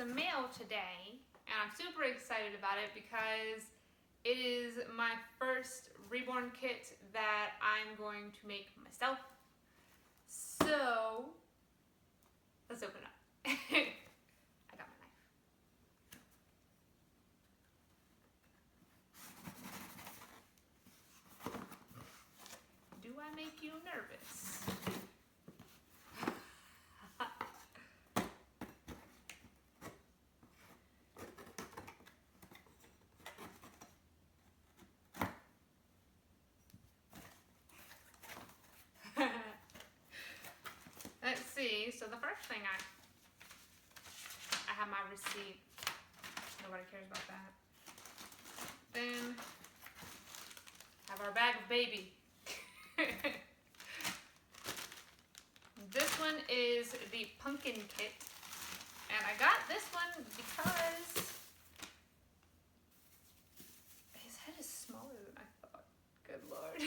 some mail today, and I'm super excited about it because it is my first Reborn kit that I'm going to make myself. So, let's open it up. I got my knife. Do I make you nervous? Let's see. So the first thing I have my receipt. Nobody cares about that. Then have our bag of baby. This one is the pumpkin kit, and I got this one because his head is smaller than I thought. Good Lord.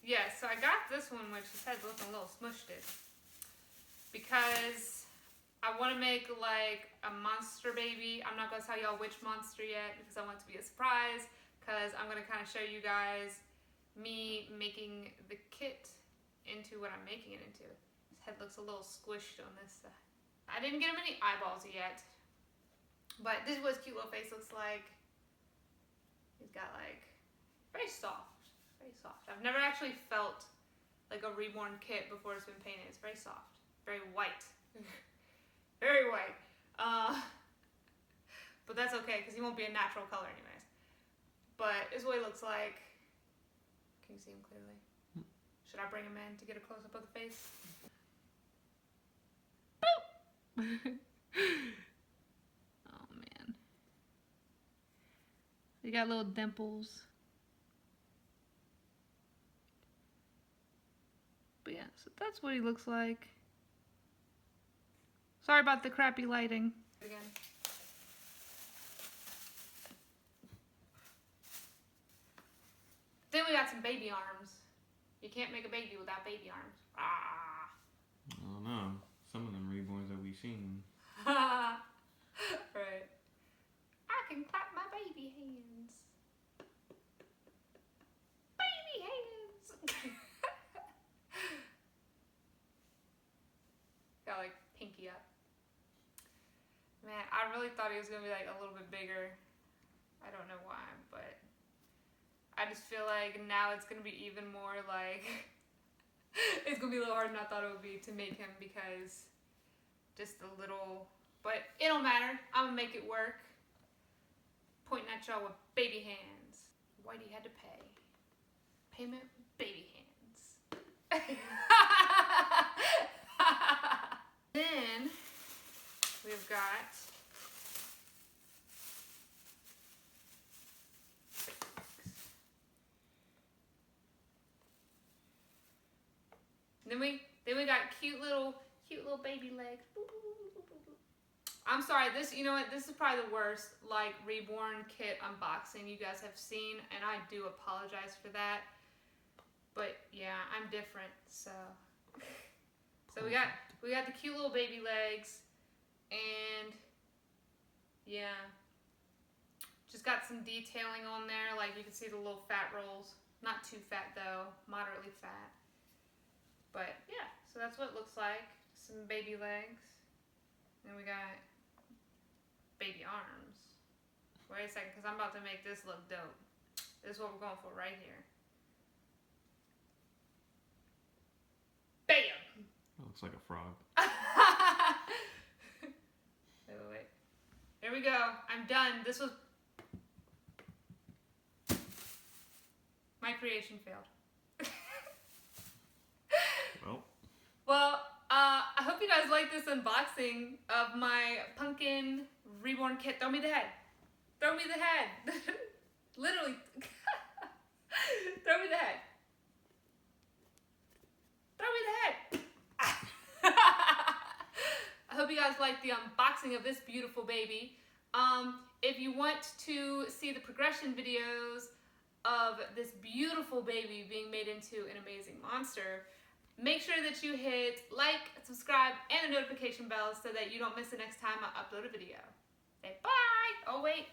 Yeah, so I got this one, which his head's looking a little smushed it, because I want to make like a monster baby. I'm not going to tell y'all which monster yet because I want it to be a surprise, because I'm going to kind of show you guys me making the kit into what I'm making it into. His head looks a little squished on this side. I didn't get him any eyeballs yet, but this is what his cute little face looks like. He's got like very soft. Very soft. I've never actually felt like a Reborn kit before it's been painted. It's very soft. Very white. Very white. But that's okay because he won't be a natural color anyways. But this is what he looks like. Can you see him clearly? Should I bring him in to get a close-up of the face? Boop! Oh man. You got little dimples. But yeah, so that's what he looks like. Sorry about the crappy lighting. Again. Then we got some baby arms. You can't make a baby without baby arms. Ah. I don't know. Some of them Reborns that we've seen. Right. I can clap my baby hands. Baby hands. Got like pinky up. Man, I really thought he was gonna be like a little bit bigger. I don't know why, but I just feel like now it's gonna be even more like it's gonna be a little harder than I thought it would be to make him, because just a little, but it don't matter. I'm gonna make it work. Pointing at y'all with baby hands. Whitey had to pay. Payment with baby hands. Then we've got then we got cute little baby legs. I'm sorry, this, you know what, this is probably the worst like Reborn kit unboxing you guys have seen, and I do apologize for that. But yeah, I'm different, so we got the cute little baby legs, and yeah, just got some detailing on there, like you can see the little fat rolls. Not too fat though, moderately fat. But yeah, so that's what it looks like. Some baby legs. And we got baby arms. Wait a second, because I'm about to make this look dope. This is what we're going for right here. Bam! That looks like a frog. Wait. There we go. I'm done. This was... My creation failed. Well, I hope you guys like this unboxing of my pumpkin Reborn kit. Throw me the head. Throw me the head. Literally. Throw me the head. Throw me the head. I hope you guys like the unboxing of this beautiful baby. If you want to see the progression videos of this beautiful baby being made into an amazing monster, Make sure that you hit like, subscribe, and the notification bell so that you don't miss the next time I upload a video. Say bye! Oh wait.